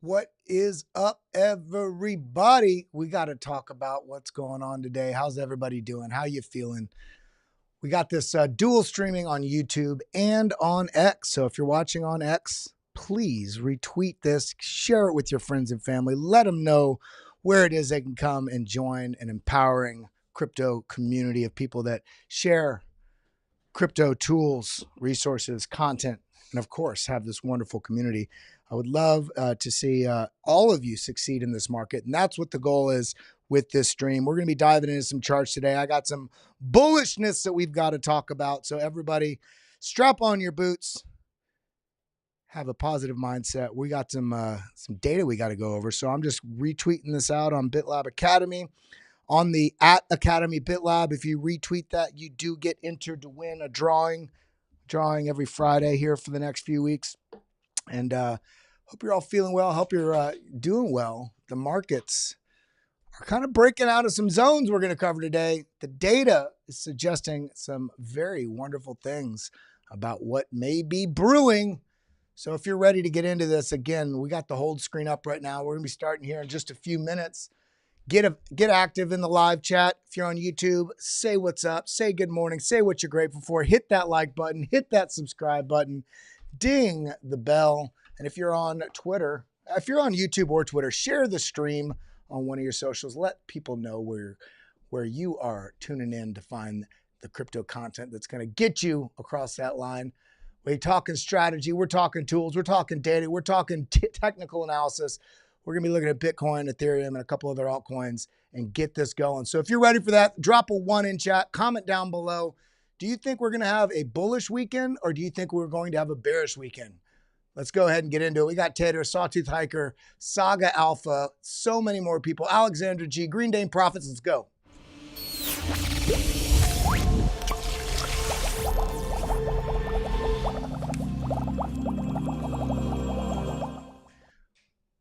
What is up, everybody? We got to talk about what's going on today. How's everybody doing? How you feeling? We got this dual streaming on YouTube and on X. So if you're watching on X, please retweet this, share it with your friends and family. Let them know where it is they can come and join an empowering crypto community of people that share crypto tools, resources, content, and of course, have this wonderful community. I would love to see all of you succeed in this market. And that's what the goal is with this stream. We're going to be diving into some charts today. I got some bullishness that we've got to talk about. So everybody strap on your boots, have a positive mindset. We got some data we got to go over. So I'm just retweeting this out on BitLab Academy. On the @Academy BitLab, if you retweet that, you do get entered to win a drawing every Friday here for the next few weeks. And hope you're all feeling well. Hope you're doing well. The markets are kind of breaking out of some zones we're going to cover today. The data is suggesting some very wonderful things about what may be brewing. So if you're ready to get into this, again, we got the hold screen up right now. We're going to be starting here in just a few minutes. Get active in the live chat. If you're on YouTube, say what's up, say good morning, say what you're grateful for, hit that like button, hit that subscribe button, ding the bell. And if you're on Twitter, if you're on YouTube or Twitter, share the stream on one of your socials. Let people know where you are tuning in to find the crypto content that's going to get you across that line. We're talking strategy, we're talking tools, we're talking data, we're talking technical analysis. We're going to be looking at Bitcoin, Ethereum, and a couple other altcoins and get this going. So if you're ready for that, drop a 1 in chat, comment down below. Do you think we're going to have a bullish weekend or do you think we're going to have a bearish weekend? Let's go ahead and get into it. We got Tater, Sawtooth Hiker, Saga Alpha, so many more people. Alexandra G, Green Dane Profits, let's go.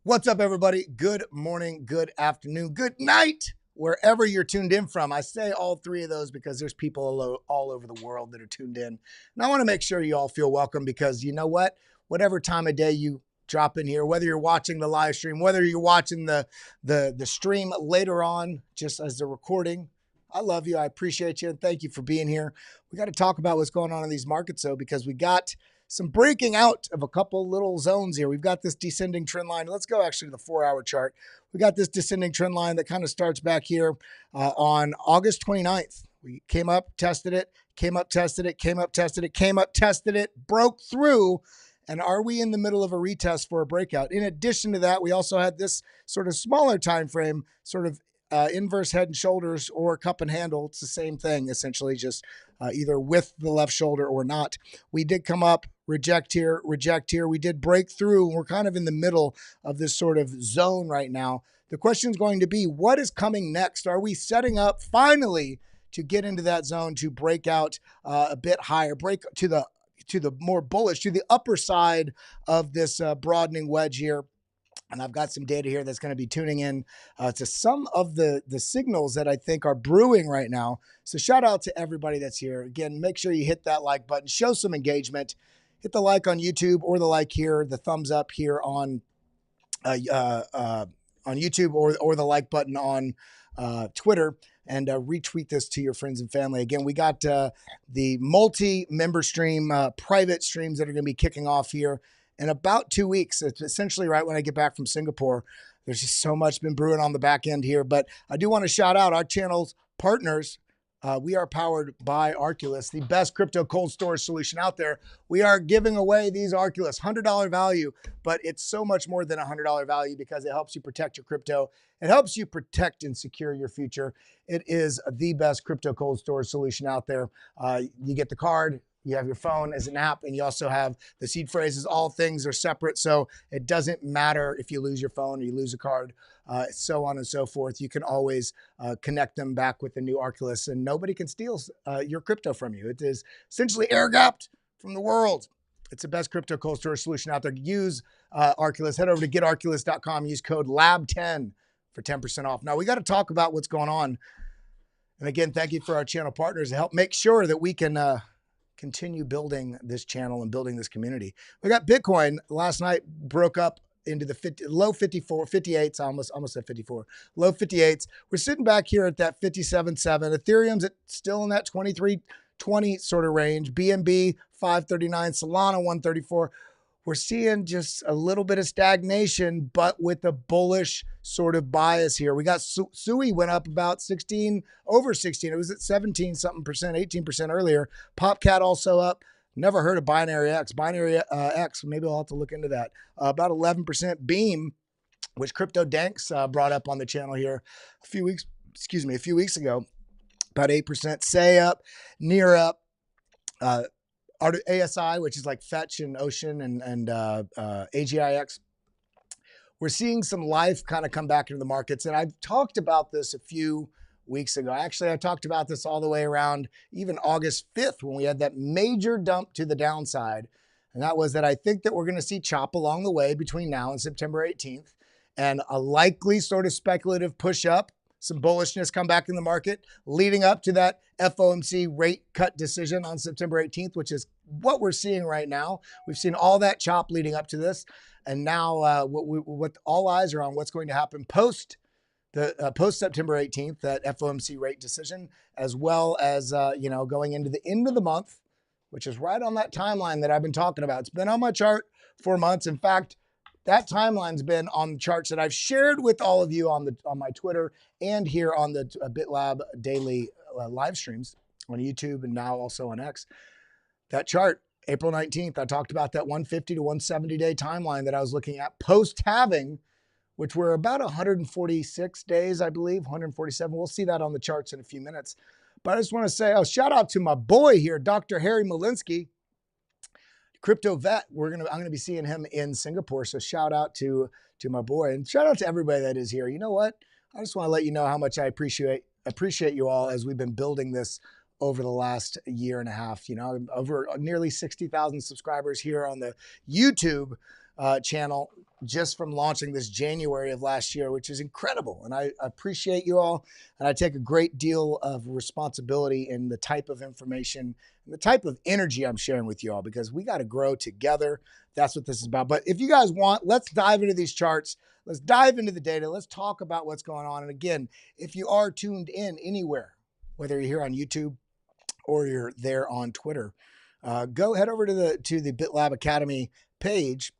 What's up, everybody? Good morning, good afternoon, good night, wherever you're tuned in from. I say all three of those because there's people all over the world that are tuned in. And I want to make sure you all feel welcome because you know what? Whatever time of day you drop in here, whether you're watching the live stream, whether you're watching the stream later on, just as a recording, I love you. I appreciate you. And thank you for being here. We got to talk about what's going on in these markets, though, because we got some breaking out of a couple little zones here. We've got this descending trend line. Let's go actually to the 4-hour chart. We got this descending trend line that kind of starts back here on August 29th. We came up, tested it, came up, tested it, came up, tested it, came up, tested it, broke through. And are we in the middle of a retest for a breakout? In addition to that, we also had this sort of smaller time frame, sort of inverse head and shoulders or cup and handle. It's the same thing, essentially, just either with the left shoulder or not. We did come up, reject here, reject here. We did break through. We're kind of in the middle of this sort of zone right now. The question is going to be, what is coming next? Are we setting up finally to get into that zone to break out a bit higher, break to the more bullish, to the upper side of this broadening wedge here? And I've got some data here that's going to be tuning in to some of the signals that I think are brewing right now. So shout out to everybody that's here. Again, make sure you hit that like button, show some engagement, hit the like on YouTube or the like here, the thumbs up here on YouTube or the like button on Twitter, and retweet this to your friends and family. Again, we got the multi-member stream, private streams that are going to be kicking off here in about 2 weeks. It's essentially right when I get back from Singapore. There's just so much been brewing on the back end here, but I do want to shout out our channel's partners. We are powered by Arculus, the best crypto cold storage solution out there. We are giving away these Arculus, $100 value, but it's so much more than $100 value because it helps you protect your crypto. It helps you protect and secure your future. It is the best crypto cold storage solution out there. You get the card, you have your phone as an app, and you also have the seed phrases. All things are separate, so it doesn't matter if you lose your phone or you lose a card, so on and so forth. You can always connect them back with the new Arculus, and nobody can steal your crypto from you. It is essentially air-gapped from the world. It's the best crypto cold storage solution out there. Use Arculus. Head over to getarculus.com. Use code LAB10 for 10% off. Now, we got to talk about what's going on. And again, thank you for our channel partners to help make sure that we can continue building this channel and building this community. We got Bitcoin last night, broke up into the low 54, 58s, almost at 54, low 58s. We're sitting back here at that 57.7. Ethereum's still in that 23.20 sort of range. BNB 539, Solana 134. We're seeing just a little bit of stagnation, but with a bullish sort of bias here. We got SUI went up about 16, over 16. It was at 17 something percent, 18% earlier. PopCat also up. Never heard of Binary X. Binary X, maybe I'll have to look into that. About 11%. Beam, which Crypto Danks brought up on the channel here a few weeks ago, about 8%. Say up, near up. ASI, which is like Fetch and Ocean and AGIX. We're seeing some life kind of come back into the markets. And I've talked about this a few weeks ago. Actually, I talked about this all the way around even August 5th when we had that major dump to the downside. And that was that I think that we're going to see chop along the way between now and September 18th and a likely sort of speculative push up, some bullishness come back in the market leading up to that FOMC rate cut decision on September 18th, which is what we're seeing right now. We've seen all that chop leading up to this. And now what all eyes are on what's going to happen post September 18th, that FOMC rate decision, as well as, going into the end of the month, which is right on that timeline that I've been talking about. It's been on my chart for months. In fact, that timeline's been on the charts that I've shared with all of you on my Twitter and here on the BitLab daily live streams on YouTube and now also on X. That chart, April 19th, I talked about that 150 to 170 day timeline that I was looking at post-halving, which were about 146 days, I believe, 147. We'll see that on the charts in a few minutes. But I just want to say, shout out to my boy here, Dr. Harry Malinsky, crypto vet. I'm going to be seeing him in Singapore. So shout out to my boy and shout out to everybody that is here. You know what? I just want to let you know how much I appreciate you all as we've been building this over the last year and a half. Over nearly 60,000 subscribers here on the YouTube channel just from launching this January of last year, which is incredible. And I appreciate you all. And I take a great deal of responsibility in the type of information and the type of energy I'm sharing with you all, because we got to grow together. That's what this is about. But if you guys want, let's dive into these charts. Let's dive into the data. Let's talk about what's going on. And again, if you are tuned in anywhere, whether you're here on YouTube or you're there on Twitter, go head over to the BitLab Academy page.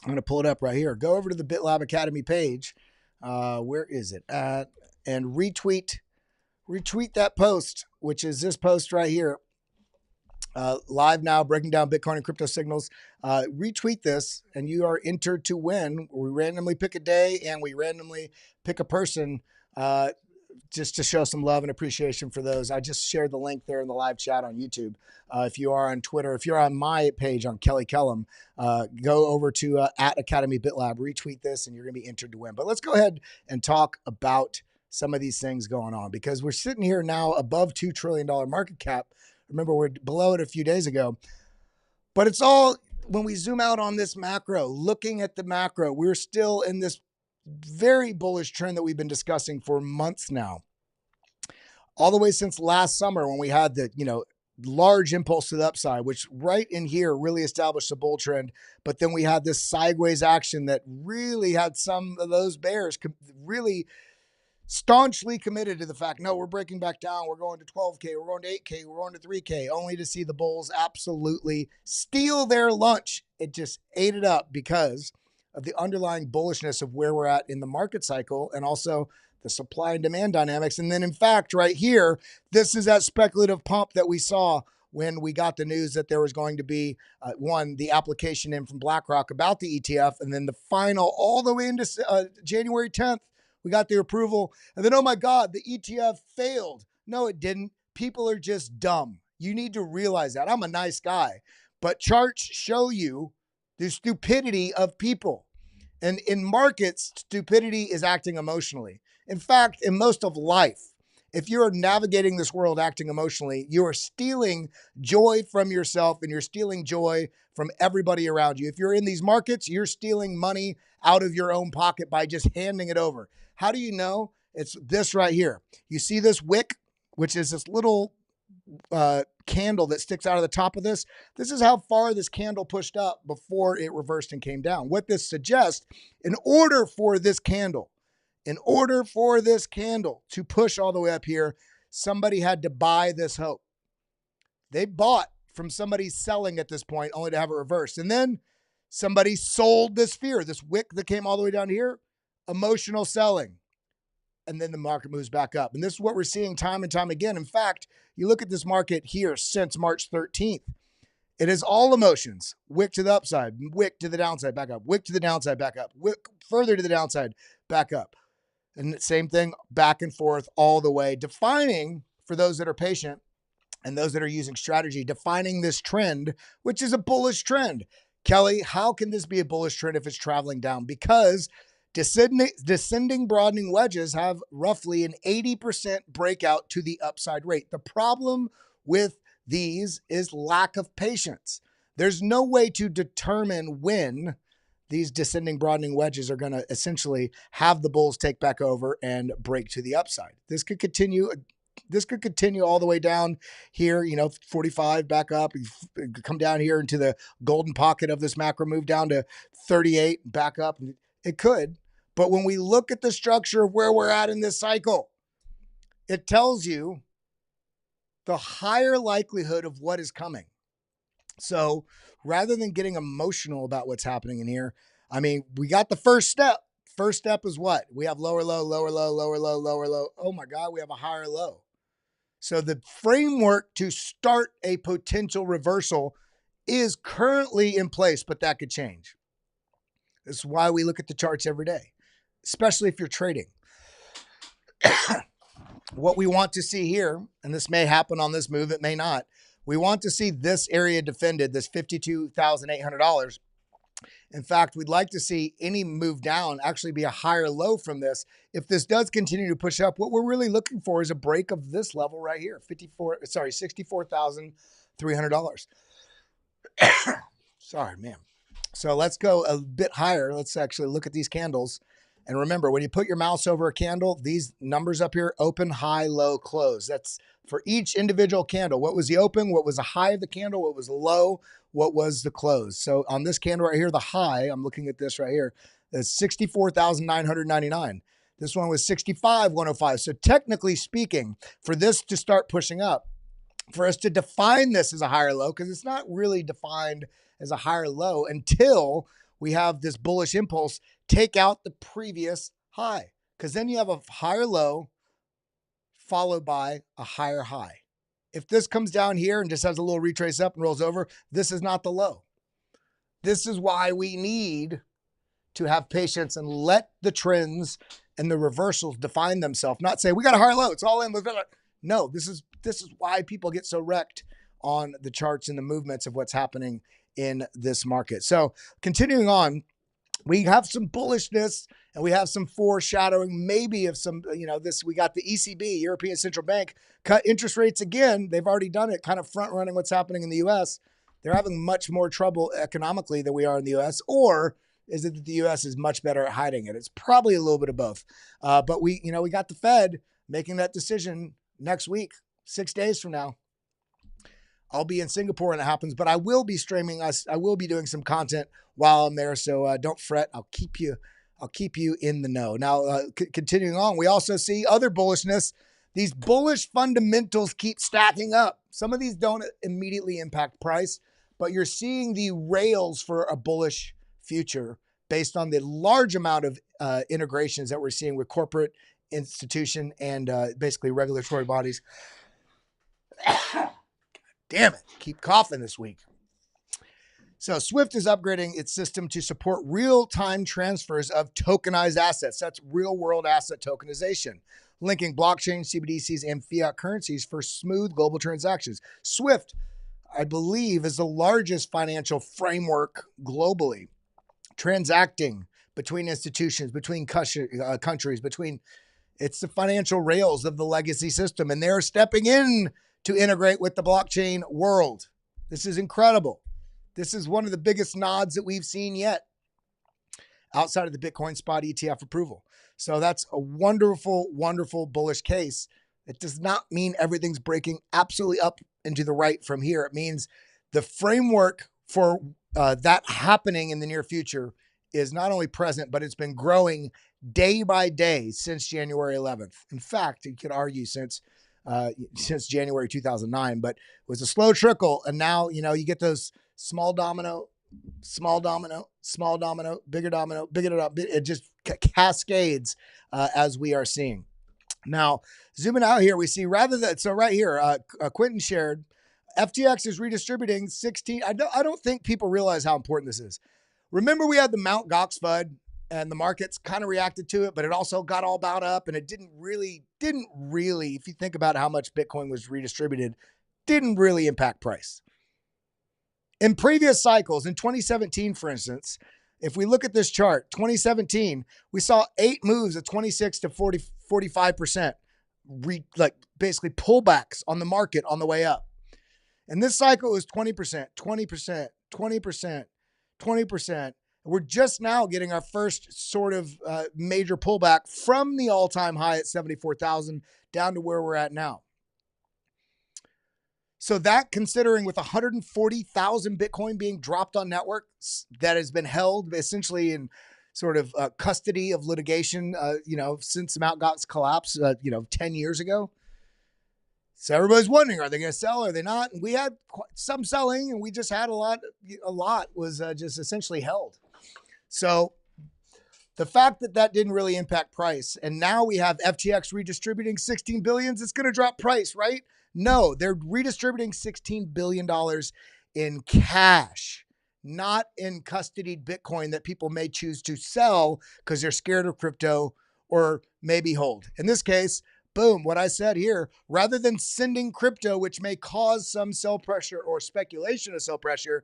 I'm going to pull it up right here. Go over to the BitLab Academy page. Where is it at? And retweet that post, which is this post right here. Live now, breaking down Bitcoin and crypto signals. Retweet this and you are entered to win. We randomly pick a day and we randomly pick a person just to show some love and appreciation for those. I just shared the link there in the live chat on YouTube. If you are on Twitter, if you're on my page on Kellam, go over to at Academy BitLab, retweet this, and you're going to be entered to win. But let's go ahead and talk about some of these things going on, because we're sitting here now above $2 trillion market cap. Remember, we're below it a few days ago. But it's all, when we zoom out on this macro, looking at the macro, we're still in this very bullish trend that we've been discussing for months now. All the way since last summer when we had the, large impulse to the upside, which right in here really established a bull trend. But then we had this sideways action that really had some of those bears really staunchly committed to the fact, no, we're breaking back down. We're going to 12K, we're going to 8K, we're going to 3K, only to see the bulls absolutely steal their lunch. It just ate it up because of the underlying bullishness of where we're at in the market cycle and also the supply and demand dynamics. And then in fact, right here, this is that speculative pump that we saw when we got the news that there was going to be the application in from BlackRock about the ETF. And then the final, all the way into January 10th, we got the approval. And then, oh my God, the ETF failed. No, it didn't. People are just dumb. You need to realize that. I'm a nice guy, but charts show you the stupidity of people. And in markets, stupidity is acting emotionally. In fact, in most of life, if you're navigating this world acting emotionally, you are stealing joy from yourself and you're stealing joy from everybody around you. If you're in these markets, you're stealing money out of your own pocket by just handing it over. How do you know? It's this right here. You see this wick, which is this little candle that sticks out of the top of this, this is how far this candle pushed up before it reversed and came down. What this suggests, in order for this candle to push all the way up here, somebody had to buy this hope. They bought from somebody selling at this point only to have it reversed. And then somebody sold this fear, this wick that came all the way down here, emotional selling. And then the market moves back up. And this is what we're seeing time and time again. In fact, you look at this market here since March 13th. It is all emotions. Wick to the upside, wick to the downside, back up, wick to the downside, back up, wick further to the downside, back up. And same thing, back and forth all the way, defining, for those that are patient and those that are using strategy, defining this trend, which is a bullish trend. Kelly, how can this be a bullish trend if it's traveling down? Because descending broadening wedges have roughly an 80% breakout to the upside rate. The problem with these is lack of patience. There's no way to determine when these descending broadening wedges are going to essentially have the bulls take back over and break to the upside. This could continue. This could continue all the way down here, 45 back up, come down here into the golden pocket of this macro move down to 38, back up. It could. But when we look at the structure of where we're at in this cycle, it tells you the higher likelihood of what is coming. So rather than getting emotional about what's happening in here, I mean, we got the first step. First step is what? We have lower low, lower low, lower low, lower low. Oh my God, we have a higher low. So the framework to start a potential reversal is currently in place, but that could change. This is why we look at the charts every day, especially if you're trading. What we want to see here, and this may happen on this move, it may not. We want to see this area defended, this $52,800. In fact, we'd like to see any move down actually be a higher low from this. If this does continue to push up, what we're really looking for is a break of this level right here, $64,300. Sorry, man. So let's go a bit higher. Let's actually look at these candles. And remember, when you put your mouse over a candle, these numbers up here, open, high, low, close. That's for each individual candle. What was the open? What was the high of the candle? What was the low? What was the close? So on this candle right here, the high, I'm looking at this right here, is 64,999. This one was 65,105. So technically speaking, for this to start pushing up, for us to define this as a higher low, because it's not really defined as a higher low until we have this bullish impulse take out the previous high, because then you have a higher low followed by a higher high. If this comes down here and just has a little retrace up and rolls over, this is not the low. This is why we need to have patience and let the trends and the reversals define themselves, not say we got a higher low, it's all in. No, this is why people get so wrecked on the charts and the movements of what's happening in this market. So continuing on, we have some bullishness and we have some foreshadowing maybe of some, we got the ECB, European Central Bank, cut interest rates again. They've already done it, kind of front running what's happening in the US. They're having much more trouble economically than we are in the US, or is it that the US is much better at hiding it? It's probably a little bit of both. But we got the Fed making that decision next week, 6 days from now. I'll be in Singapore when it happens, but I will be streaming us. I will be doing some content while I'm there. So don't fret. I'll keep you in the know. Now, continuing on, we also see other bullishness. These bullish fundamentals keep stacking up. Some of these don't immediately impact price, but you're seeing the rails for a bullish future based on the large amount of integrations that we're seeing with corporate, institution, and basically regulatory bodies. Damn it, keep coughing this week. So Swift is upgrading its system to support real-time transfers of tokenized assets. That's real-world asset tokenization, linking blockchain, CBDCs, and fiat currencies for smooth global transactions. Swift, I believe, is the largest financial framework globally, transacting between institutions, between countries, it's the financial rails of the legacy system, and they're stepping in to integrate with the blockchain world. This is incredible. This is one of the biggest nods that we've seen yet outside of the Bitcoin spot ETF approval. So that's a wonderful, wonderful bullish case. It does not mean everything's breaking absolutely up into the right from here. It means the framework for that happening in the near future is not only present, but it's been growing day by day since January 11th. In fact, you could argue since January 2009, but it was a slow trickle. And now, you know, you get those small domino, small domino, small domino, bigger domino, bigger domino. It just cascades as we are seeing. Now, zooming out here, we see rather than, so right here, Quentin shared, FTX is redistributing 16. I don't think people realize how important this is. Remember we had the Mt. Gox FUD and the markets kind of reacted to it, but it also got all bound up and it didn't really, if you think about how much Bitcoin was redistributed, didn't really impact price. In previous cycles, in 2017, for instance, if we look at this chart, 2017, we saw 8 moves of 26 to 45%, like basically pullbacks on the market on the way up. And this cycle was 20%, 20%, 20%, 20%. We're just now getting our first sort of major pullback from the all-time high at 74,000 down to where we're at now. So that, considering with 140,000 Bitcoin being dropped on networks that has been held essentially in sort of custody of litigation, since Mt. Gox collapse, 10 years ago. So everybody's wondering, are they going to sell? Are they not? And we had some selling, and we just had a lot was just essentially held. So the fact that that didn't really impact price, and now we have FTX redistributing 16 billion, it's going to drop price, right? No, they're redistributing $16 billion in cash, not in custodied Bitcoin that people may choose to sell because they're scared of crypto or maybe hold. In this case, boom, what I said here, rather than sending crypto, which may cause some sell pressure or speculation of sell pressure,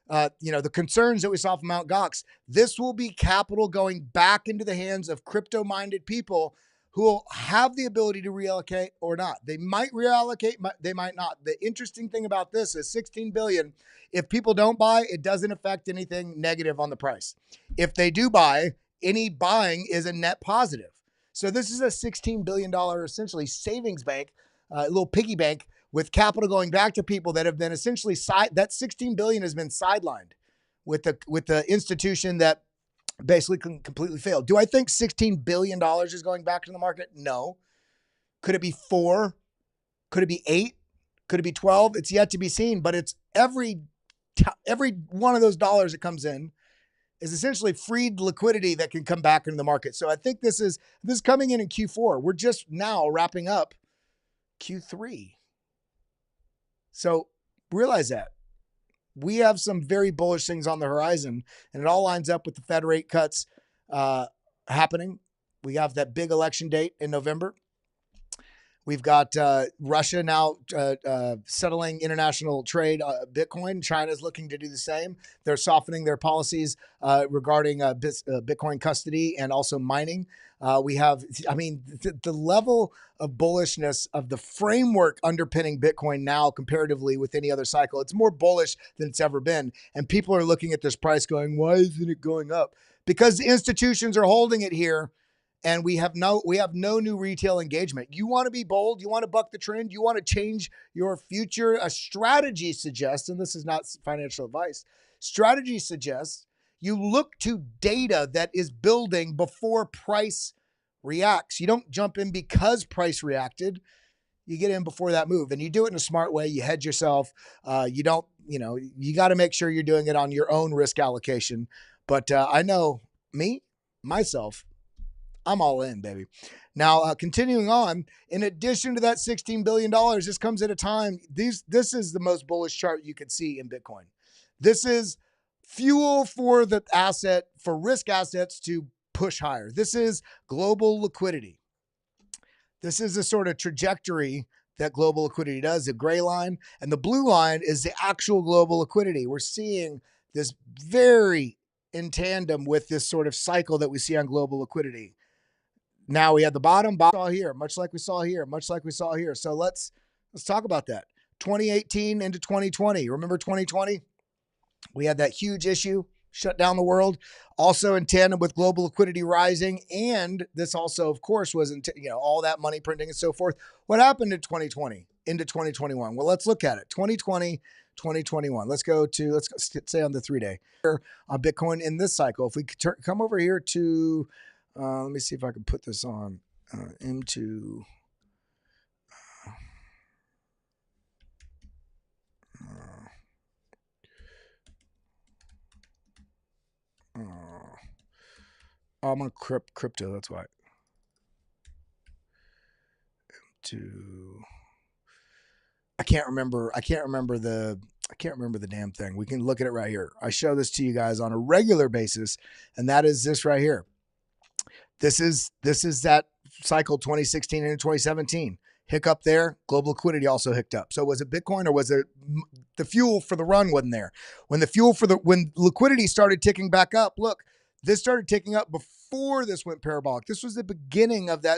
the concerns that we saw from Mt. Gox, this will be capital going back into the hands of crypto-minded people who will have the ability to reallocate or not. They might reallocate, they might not. The interesting thing about this is 16 billion. If people don't buy, it doesn't affect anything negative on the price. If they do buy, any buying is a net positive. So this is a $16 billion essentially savings bank, a little piggy bank with capital going back to people that have been essentially that 16 billion has been sidelined with the institution that basically completely failed. Do I think $16 billion is going back to the market? No. Could it be 4? Could it be 8? Could it be 12? It's yet to be seen, but it's every one of those dollars that comes in is essentially freed liquidity that can come back into the market. So I think this is coming in Q4. We're just now wrapping up Q3. So realize that. We have some very bullish things on the horizon, and it all lines up with the Fed rate cuts happening. We have that big election date in November. We've got Russia now settling international trade Bitcoin. China's looking to do the same. They're softening their policies regarding Bitcoin custody and also mining. We have, the level of bullishness of the framework underpinning Bitcoin now comparatively with any other cycle. It's more bullish than it's ever been. And people are looking at this price going, why isn't it going up? Because the institutions are holding it here. And we have no new retail engagement. You want to be bold. You want to buck the trend. You want to change your future. A strategy suggests, and this is not financial advice, strategy suggests you look to data that is building before price reacts. You don't jump in because price reacted. You get in before that move, and you do it in a smart way. You hedge yourself. You got to make sure you're doing it on your own risk allocation. But I know myself, I'm all in, baby. Now, continuing on, in addition to that $16 billion, this comes at a time, this is the most bullish chart you can see in Bitcoin. This is fuel for the asset, for risk assets to push higher. This is global liquidity. This is the sort of trajectory that global liquidity does, the gray line, and the blue line is the actual global liquidity. We're seeing this very in tandem with this sort of cycle that we see on global liquidity. Now we had the bottom saw here, much like we saw here, much like we saw here. So let's talk about that. 2018 into 2020. Remember 2020? We had that huge issue, shut down the world. Also in tandem with global liquidity rising, and this also, of course, was all that money printing and so forth. What happened in 2020 into 2021? Well, let's look at it. 2020, 2021. Let's stay on the 3-day on Bitcoin in this cycle. If we could come over here to, let me see if I can put this on into. I'm on crypto. That's why. I can't remember the damn thing. We can look at it right here. I show this to you guys on a regular basis, and that is this right here. This is that cycle 2016 into 2017. Hiccup there. Global liquidity also hicked up. So was it Bitcoin, or was it the fuel for the run wasn't there? When liquidity started ticking back up, look, this started ticking up before this went parabolic. This was the beginning of